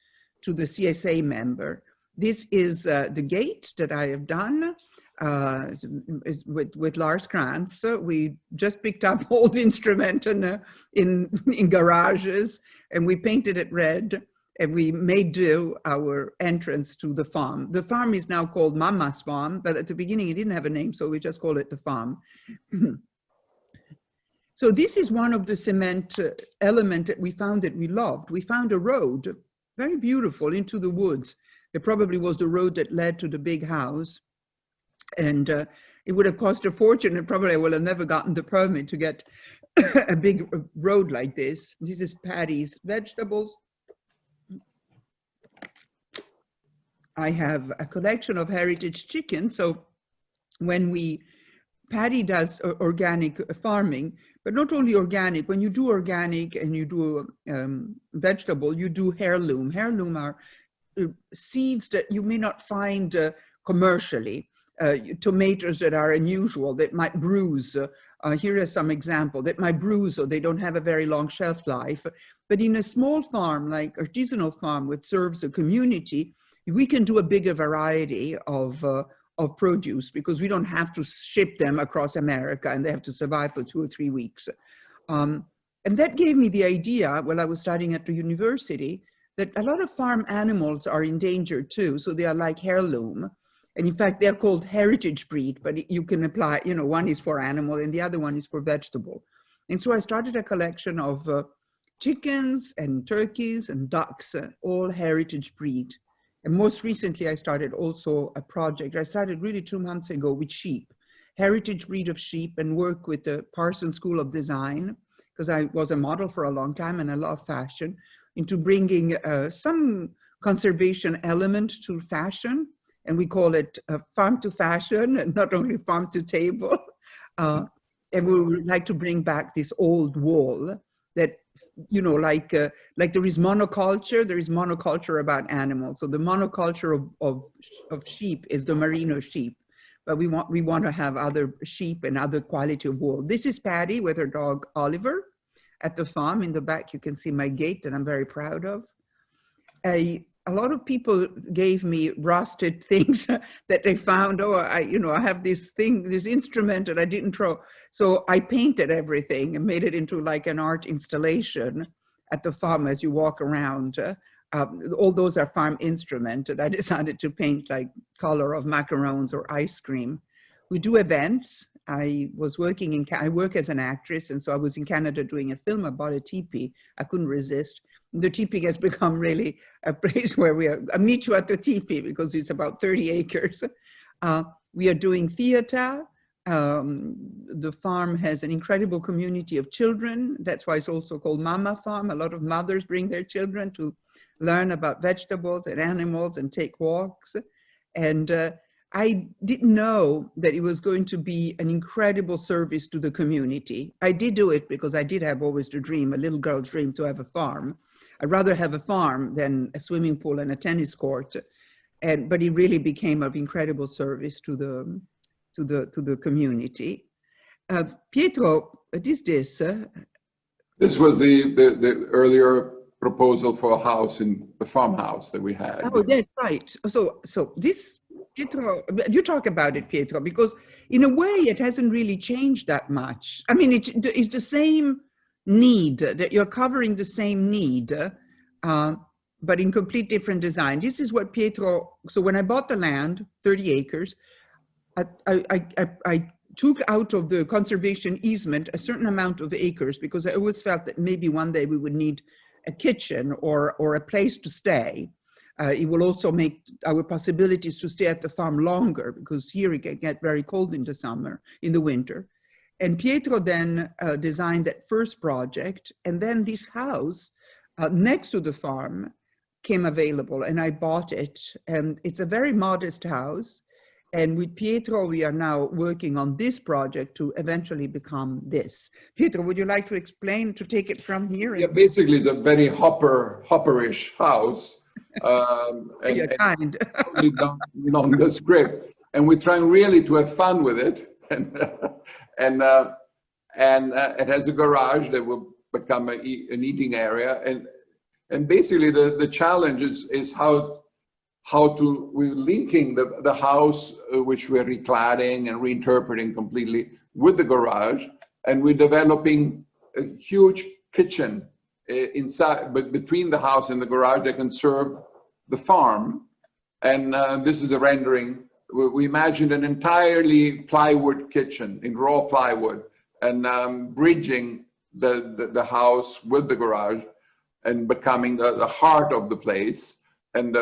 to the CSA member. This is the gate that I have done. Is with Lars Krantz. We just picked up old instrument in garages, and we painted it red, and we made do our entrance to the farm. The farm is now called Mama's Farm, but at the beginning it didn't have a name, so we just called it the farm. So this is one of the cement element that we found that we loved. We found a road, very beautiful, into the woods. It probably was the road that led to the big house. And it would have cost a fortune, and probably I would have never gotten the permit to get a big road like this. This is Patty's vegetables. I have a collection of heritage chicken. So Patty does organic farming, but not only organic. When you do organic and you do vegetable, you do heirloom. Heirloom are seeds that you may not find commercially. Tomatoes that are unusual, that might bruise. Here are some example that might bruise, or they don't have a very long shelf life. But in a small farm, like artisanal farm, which serves the community, we can do a bigger variety of produce, because we don't have to ship them across America and they have to survive for 2 or 3 weeks. And that gave me the idea, while I was studying at the university, that a lot of farm animals are endangered too. So they are like heirloom. And in fact, they're called heritage breed, but you can apply, one is for animal and the other one is for vegetable. And so I started a collection of chickens and turkeys and ducks, all heritage breed. And most recently, I started also a project. I started really 2 months ago with sheep, heritage breed of sheep, and work with the Parsons School of Design, because I was a model for a long time and I love fashion, into bringing some conservation element to fashion. And we call it farm to fashion, and not only farm to table. And we would like to bring back this old wool that, like there is monoculture about animals. So the monoculture of sheep is the merino sheep, but we want to have other sheep and other quality of wool. This is Patty with her dog Oliver at the farm. In the back, you can see my gate that I'm very proud of. A lot of people gave me rusted things that they found. Oh, I have this instrument that I didn't throw. So I painted everything and made it into like an art installation at the farm as you walk around. All those are farm instruments that I decided to paint, like color of macarons or ice cream. We do events. I was working in, I work as an actress, and so I was in Canada doing a film about a teepee. I couldn't resist. The teepee has become really a place where I meet you at the teepee because it's about 30 acres. We are doing theater. The farm has an incredible community of children. That's why it's also called Mama Farm. A lot of mothers bring their children to learn about vegetables and animals and take walks. And I didn't know that it was going to be an incredible service to the community. I did do it because I did have always the dream, a little girl's dream, to have a farm. I'd rather have a farm than a swimming pool and a tennis court. But it really became of incredible service to the community. Pietro, what is this? This was the earlier proposal for a house in the farmhouse that we had. Oh, that's right. So this, Pietro, you talk about it, Pietro, because in a way it hasn't really changed that much. I mean, it's the same need, that you're covering the same need, but in complete different design. This is what Pietro, so when I bought the land, 30 acres, I took out of the conservation easement a certain amount of acres because I always felt that maybe one day we would need a kitchen or a place to stay. It will also make our possibilities to stay at the farm longer because here it can get very cold in the summer, in the winter. And Pietro then designed that first project, and then this house next to the farm came available, and I bought it. And it's a very modest house. And with Pietro, we are now working on this project to eventually become this. Pietro, would you like to explain, to take it from here? Yeah, basically it's a very hopperish house. You're kind. On the script. And we're trying really to have fun with it. And it has a garage that will become an eating area. And basically the challenge is how we're linking the house, which we're recladding and reinterpreting completely, with the garage, and we're developing a huge kitchen inside, but between the house and the garage that can serve the farm. And this is a rendering. We imagined an entirely plywood kitchen in raw plywood, and bridging the house with the garage and becoming the heart of the place. And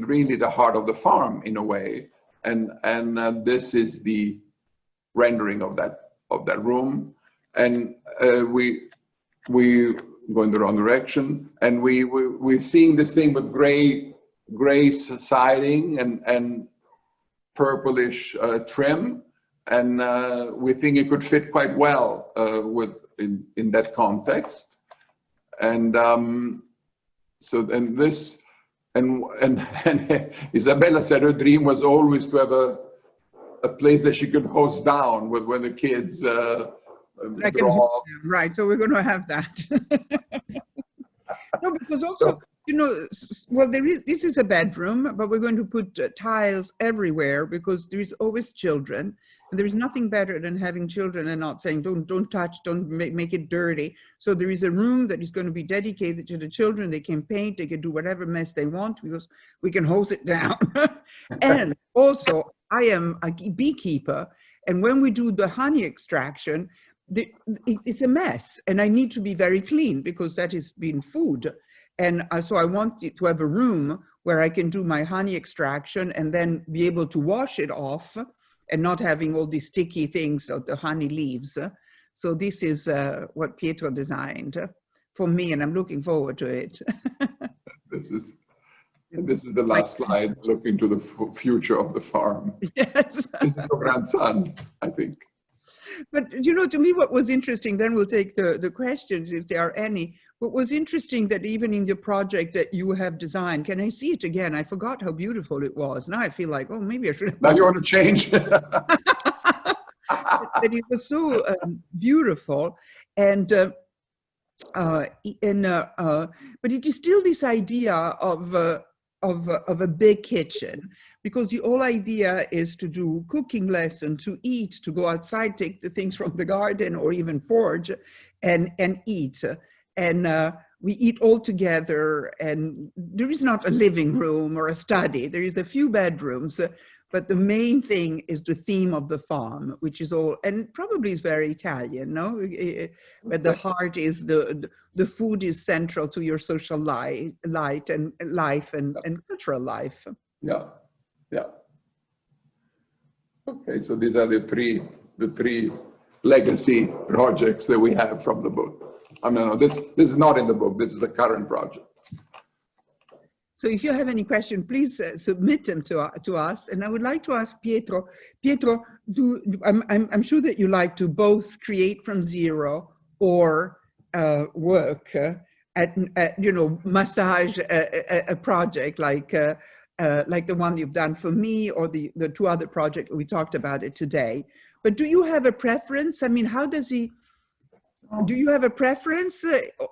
really the heart of the farm in a way, and this is the rendering of that room, and we go in the wrong direction, and we're seeing this thing with gray siding and purplish trim, and we think it could fit quite well in that context, and this. And Isabella said her dream was always to have a place that she could host down with when the kids draw. Right, so we're going to have that. No, because also, you know, well, this is a bedroom, but we're going to put tiles everywhere because there is always children, and there is nothing better than having children and not saying, don't touch, don't make it dirty. So there is a room that is going to be dedicated to the children. They can paint, they can do whatever mess they want because we can hose it down. And also, I am a beekeeper, and when we do the honey extraction, it's a mess, and I need to be very clean because that has been food. And so I want to have a room where I can do my honey extraction and then be able to wash it off and not having all these sticky things that the honey leaves. So this is what Pietro designed for me, and I'm looking forward to it. This is the last slide, looking to the future of the farm. Yes. This is your grandson, I think. But, you know, to me, what was interesting, then we'll take the questions if there are any. What was interesting that even in the project that you have designed, can I see it again? I forgot how beautiful it was. Now I feel like, oh, maybe I should have. Now you want to change? But it was so beautiful. And, but it is still this idea of a big kitchen, because the whole idea is to do cooking lesson, to eat, to go outside, take the things from the garden or even forage and eat. And we eat all together, and there is not a living room or a study. There is a few bedrooms but the main thing is the theme of the farm, which is all, and probably is very Italian, no? But the heart is the food is central to your social life and cultural life. Yeah, yeah. Okay, so these are the three legacy projects that we have from the book. I mean, no, this is not in the book. This is the current project. So if you have any question, please submit them to us. And I would like to ask Pietro. Pietro, I'm sure that you like to both create from zero or work at you know, massage a project like the one you've done for me, or the two other projects we talked about it today. But do you have a preference? I mean, how does he? Do you have a preference,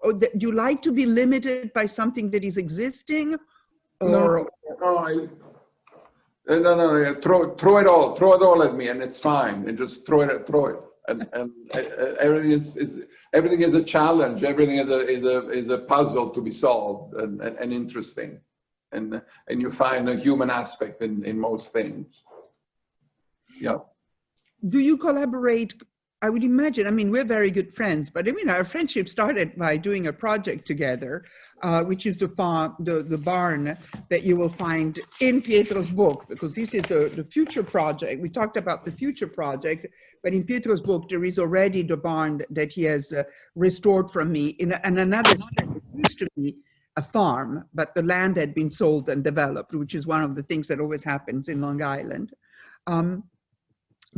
or that you like to be limited by something that is existing, or no, throw it all at me, and it's fine, and just throw it, and everything is a challenge, everything is a puzzle to be solved, and interesting, and you find a human aspect in most things. Yeah. Do you collaborate? I would imagine, I mean, we're very good friends, but I mean, our friendship started by doing a project together, which is the barn that you will find in Pietro's book, because this is the future project. We talked about the future project, but in Pietro's book, there is already the barn that he has restored from me and another that used to be a farm, but the land had been sold and developed, which is one of the things that always happens in Long Island.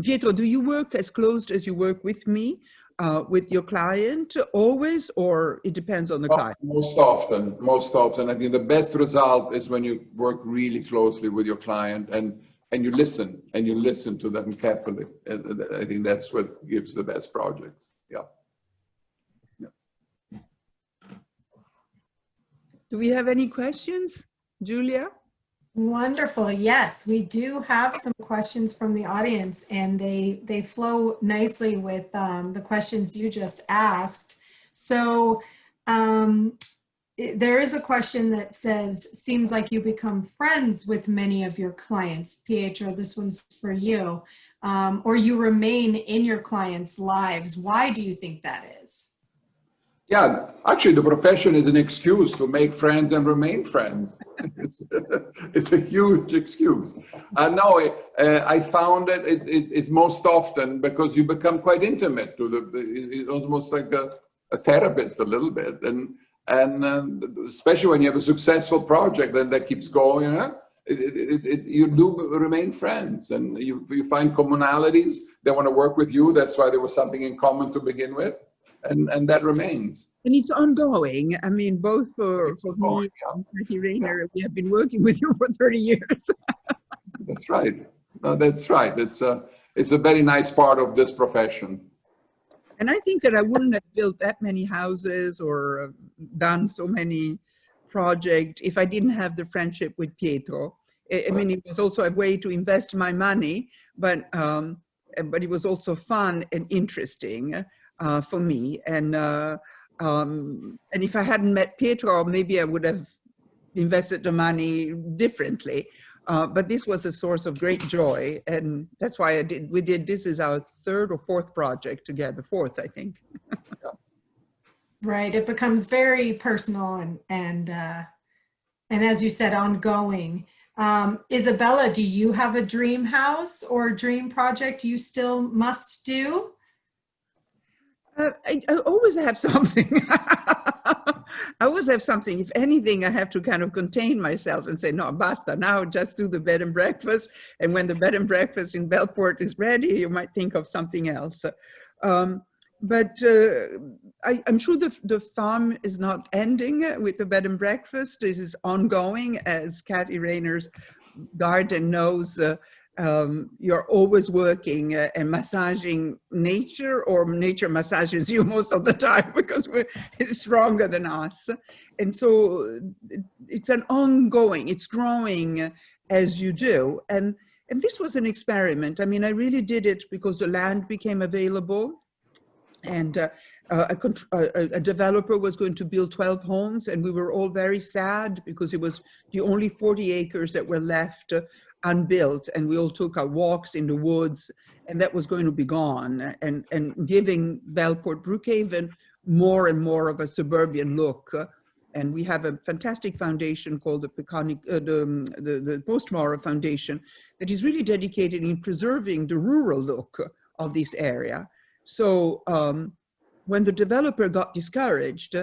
Pietro, do you work as close as you work with me, with your client always, or it depends on the client? Most often. I think the best result is when you work really closely with your client and you listen to them carefully. I think that's what gives the best projects. Yeah. Do we have any questions, Julia? Wonderful. Yes, we do have some questions from the audience, and they flow nicely with the questions you just asked. So there is a question that says, seems like you become friends with many of your clients. Pietro, this one's for you. Or you remain in your clients' lives. Why do you think that is? Yeah, actually, the profession is an excuse to make friends and remain friends. It's a huge excuse. No, I found that it's most often because you become quite intimate to it's almost like a therapist a little bit, and especially when you have a successful project and that keeps going, you do remain friends, and you find commonalities. They want to work with you. That's why there was something in common to begin with. And that remains. And it's ongoing. I mean, both for me and Cathy Rayner, we have been working with you for 30 years. That's right. No, that's right. It's a very nice part of this profession. And I think that I wouldn't have built that many houses or done so many projects if I didn't have the friendship with Pietro. I mean, it was also a way to invest my money, but it was also fun and interesting. For me, and if I hadn't met Pietro, maybe I would have invested the money differently. But this was a source of great joy, and that's why we did. This is our third or fourth project together, fourth, I think. Right, it becomes very personal and as you said, ongoing. Isabella, do you have a dream house or dream project you still must do? I always have something. I always have something. If anything, I have to kind of contain myself and say, no, basta, now just do the bed and breakfast. And when the bed and breakfast in Bellport is ready, you might think of something else. I'm sure the farm is not ending with the bed and breakfast. This is ongoing, as Cathy Rayner's garden knows. You're always working and massaging nature, or nature massages you most of the time because it's stronger than us. And so it's an ongoing, it's growing as you do. And this was an experiment. I mean, I really did it because the land became available, and a developer was going to build 12 homes, and we were all very sad because it was the only 40 acres that were left unbuilt, and we all took our walks in the woods, and that was going to be gone, and giving Bellport Brookhaven more and more of a suburban look. And we have a fantastic foundation called the Postmorrow Foundation that is really dedicated in preserving the rural look of this area. So when the developer got discouraged,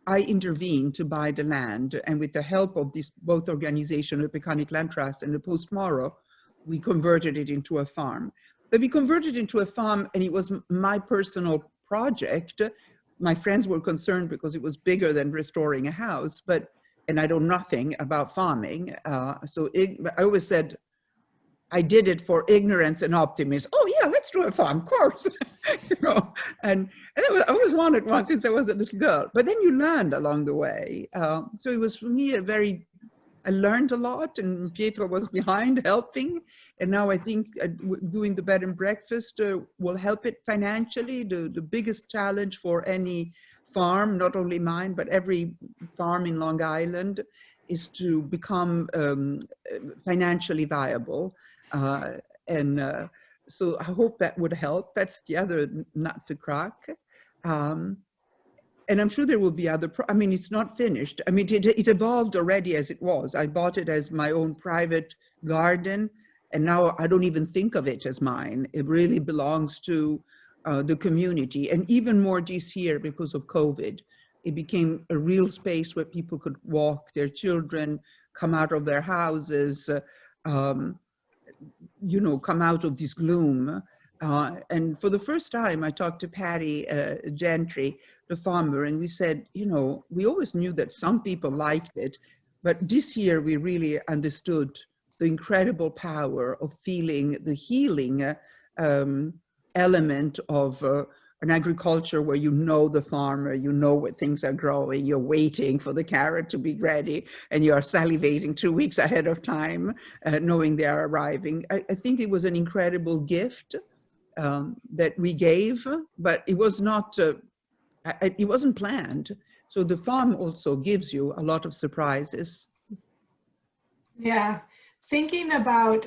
I intervened to buy the land, and with the help of this both organization, the Peconic Land Trust and the Postmorrow, we converted it into a farm. But we converted it into a farm, and it was my personal project. My friends were concerned because it was bigger than restoring a house, and I know nothing about farming. So I always said, I did it for ignorance and optimism. Oh yeah, let's do a farm, of course. You know, and I always wanted one since I was a little girl. But then you learned along the way. So it was for me I learned a lot, and Pietro was behind helping. And now I think doing the bed and breakfast will help it financially. The biggest challenge for any farm, not only mine, but every farm in Long Island, is to become financially viable. So I hope that would help. That's the other nut to crack. And I'm sure there will be other, I mean, it's not finished. I mean, it evolved already as it was. I bought it as my own private garden, and now I don't even think of it as mine. It really belongs to the community. And even more this year, because of COVID, it became a real space where people could walk their children, come out of their houses, you know, come out of this gloom. And for the first time, I talked to Patty Gentry, the farmer, and we said, you know, we always knew that some people liked it, but this year we really understood the incredible power of feeling the healing element of an agriculture where you know the farmer, you know where things are growing, you're waiting for the carrot to be ready, and you are salivating 2 weeks ahead of time, knowing they are arriving. I think it was an incredible gift that we gave, but it was not, it wasn't planned. So the farm also gives you a lot of surprises. Yeah, thinking about,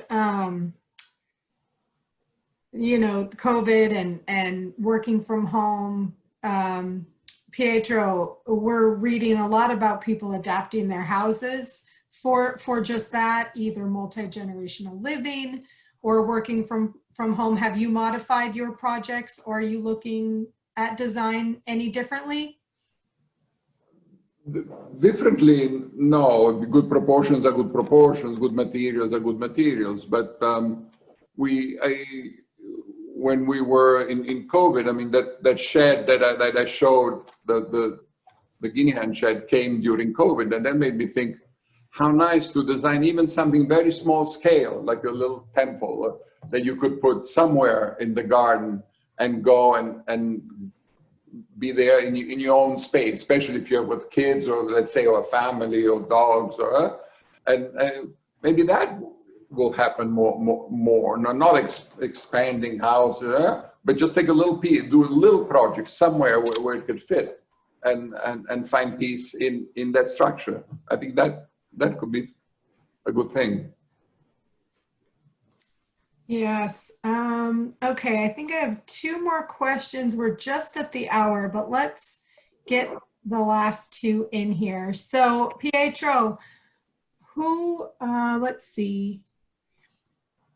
you know, COVID and working from home, Pietro, we're reading a lot about people adapting their houses for just that, either multi-generational living or working from home. Have you modified your projects, or are you looking at design any differently? Differently, no. Good proportions are good proportions, good materials are good materials. But when we were in COVID, I mean, that shed that I showed, the guinea hen shed, came during COVID, and that made me think how nice to design even something very small scale, like a little temple that you could put somewhere in the garden and go and be there in your own space, especially if you're with kids, or let's say, or a family, or dogs, or and maybe that will happen more. Not expanding houses, but just take a little piece, do a little project somewhere where it could fit, and find peace in that structure. I think that could be a good thing. Yes. Okay, I think I have 2 more questions. We're just at the hour, but let's get the last 2 in here. So Pietro, let's see.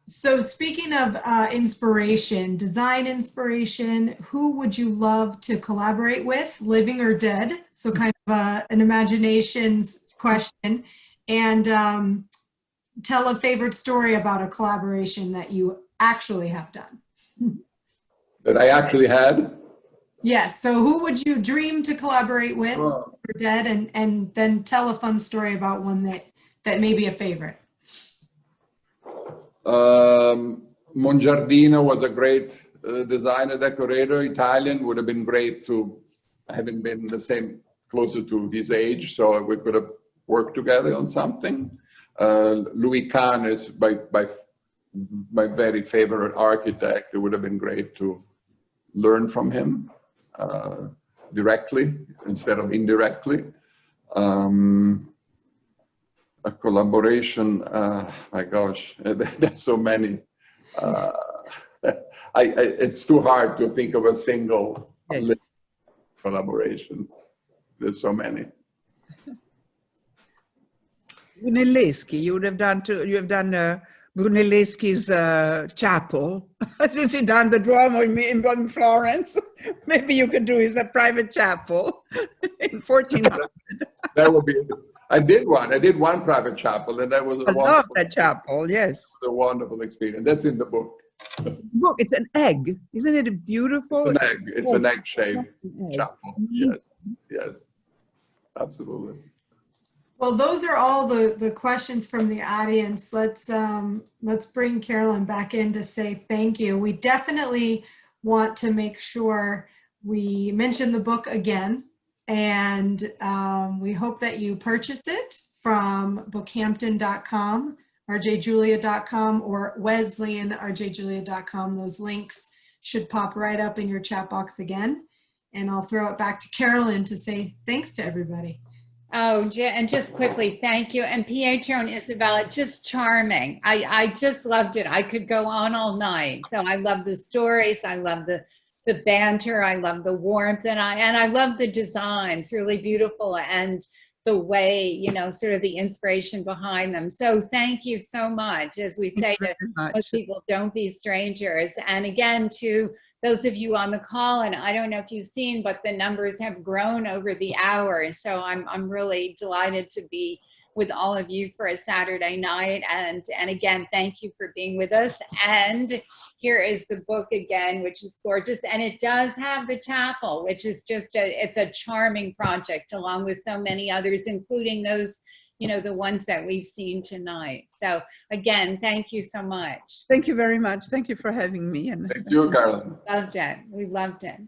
So speaking of inspiration, design inspiration, who would you love to collaborate with, living or dead? So kind of an imaginations question. And tell a favorite story about a collaboration that you actually have done. That I actually had? Yes. So who would you dream to collaborate with, or dead, and then tell a fun story about one that may be a favorite. Mongiardino was a great designer, decorator, Italian. Would have been great to, having been closer to his age, so we could have worked together on something. Louis Kahn is my very favorite architect. It would have been great to learn from him directly instead of indirectly. A collaboration, my gosh, there's so many. It's too hard to think of a single Yes. collaboration. There's so many. Brunelleschi, you have done Brunelleschi's chapel. Since you done the Duomo in Florence, maybe you could do his private chapel in 1400. That would be. I did one private chapel, and that was I love that chapel. Yes, a wonderful experience. That's in the book. Look, it's an egg, isn't it a beautiful? It's an egg. It's an egg-shaped Egg. chapel. Yes, yes, absolutely. Well, those are all the questions from the audience. Let's bring Carolyn back in to say thank you. We definitely want to make sure we mention the book again, and we hope that you purchase it from bookhampton.com, rjjulia.com, or wesleyanrjjulia.com. Those links should pop right up in your chat box again. And I'll throw it back to Carolyn to say thanks to everybody. Oh, and just quickly, thank you. And Pietro and Isabella, just charming. I just loved it. I could go on all night. So I love the stories. I love the banter. I love the warmth, and I love the designs, really beautiful, and the way, you know, sort of the inspiration behind them. So thank you so much. As we say to most people, don't be strangers. And again, to those of you on the call, and I don't know if you've seen, but the numbers have grown over the hour. So I'm really delighted to be with all of you for a Saturday night. And again, thank you for being with us. And here is the book again, which is gorgeous. And it does have the chapel, which is just it's a charming project, along with so many others, including those, you know, the ones that we've seen tonight. So again, thank you so much. Thank you very much. Thank you for having me. Thank you, Carolyn. Loved it. We loved it.